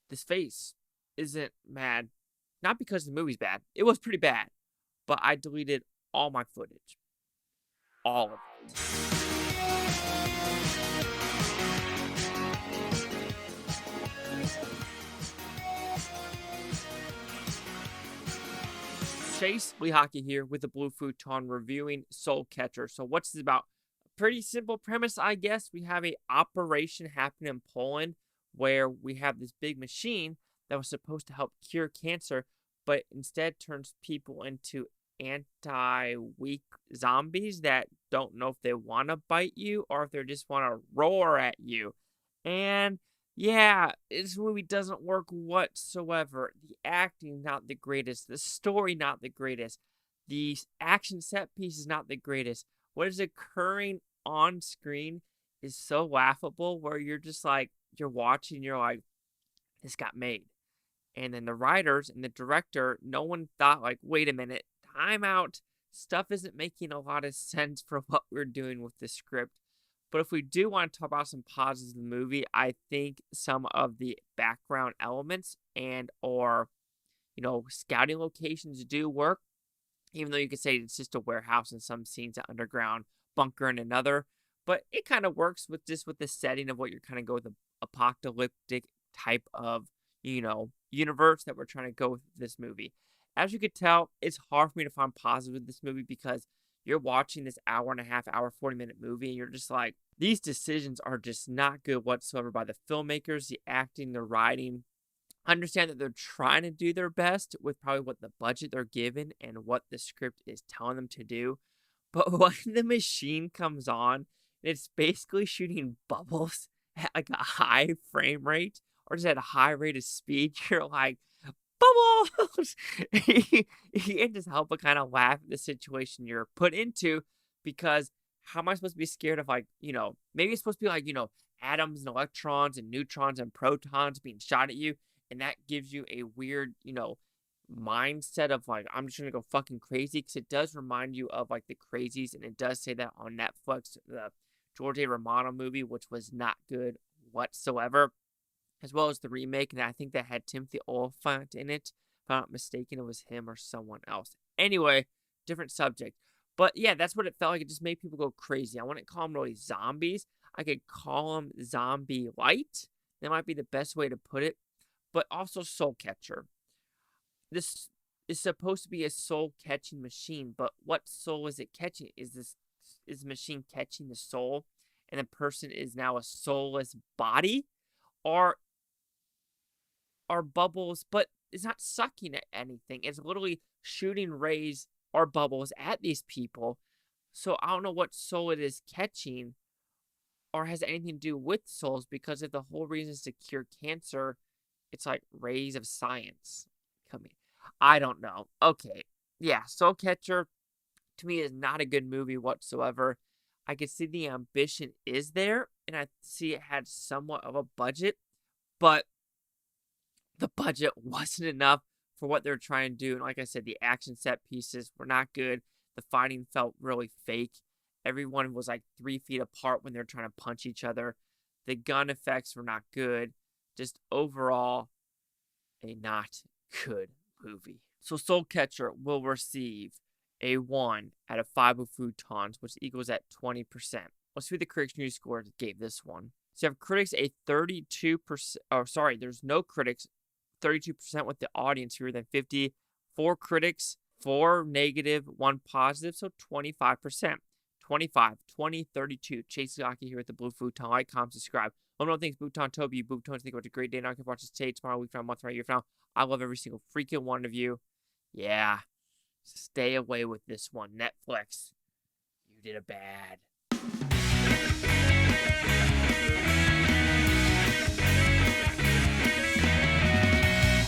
this face isn't mad. Not because the movie's bad. It was pretty bad. But I deleted all my footage. All of it. Chase Lee Hockey here with the Blue Futon reviewing Soulcatcher. So what's this about? Pretty simple premise, I guess. We have a operation happening in Poland where we have this big machine that was supposed to help cure cancer, but instead turns people into anti-weak zombies that don't know if they want to bite you or if they just want to roar at you. And yeah, this movie doesn't work whatsoever. The acting, not the greatest. The story, not the greatest. The action set piece is not the greatest. What is occurring on screen is so laughable where you're just like, you're watching, you're like, this got made. And then the writers and the director, no one thought like, wait a minute, time out. Stuff isn't making a lot of sense for what we're doing with the script. But if we do want to talk about some positives of the movie, I think some of the background elements and or, scouting locations do work. Even though you could say it's just a warehouse in some scenes, an underground bunker in another. But it kind of works with the setting of what you're kind of go with the apocalyptic type of, universe that we're trying to go with this movie. As you could tell, it's hard for me to find positive with this movie because you're watching this hour and a half, 40-minute movie, and you're just like, these decisions are just not good whatsoever by the filmmakers, the acting, the writing. I understand that they're trying to do their best with probably what the budget they're given and what the script is telling them to do. But when the machine comes on, it's basically shooting bubbles at like a high frame rate or just at a high rate of speed. You're like, bubbles! You can't just help but kind of laugh at the situation you're put into because how am I supposed to be scared of maybe it's supposed to be like, atoms and electrons and neutrons and protons being shot at you. And that gives you a weird, mindset of like, I'm just going to go fucking crazy. Because it does remind you of like the Crazies. And it does say that on Netflix, the George A. Romano movie, which was not good whatsoever. As well as the remake. And I think that had Timothy Olyphant in it. If I'm not mistaken, it was him or someone else. Anyway, different subject. But yeah, that's what it felt like. It just made people go crazy. I wouldn't call them really zombies. I could call them zombie light. That might be the best way to put it. But also Soulcatcher. This is supposed to be a soul-catching machine, but what soul is it catching? Is the machine catching the soul, and the person is now a soulless body? Or are bubbles, but it's not sucking at anything. It's literally shooting rays or bubbles at these people. So I don't know what soul it is catching or has anything to do with souls, because if the whole reason is to cure cancer, it's like rays of science coming. I don't know. Okay. Yeah, Soulcatcher to me is not a good movie whatsoever. I could see the ambition is there, and I see it had somewhat of a budget, but the budget wasn't enough for what they're trying to do. And like I said, the action set pieces were not good. The fighting felt really fake. Everyone was like 3 feet apart when they're trying to punch each other. The gun effects were not good. Just overall, a not good movie. So Soulcatcher will receive a 1 out of 5 of Futons, which equals at 20%. Let's see what the critics' news score gave this one. So you have critics a 32%. Oh, sorry, there's no critics. 32% with the audience fewer than 50. 4 critics, 4 negative, 1 positive, so 25%. 25, 20, 32. Chase Yaki here with the Blue Futon. Like, comment, subscribe. Let me know things Bhutan, Toby, Bhutan. Think about a great day. Now I can watch this today, tomorrow, week from now, month from now, year from now. I love every single freaking one of you. Yeah. Stay away with this one. Netflix. You did a bad.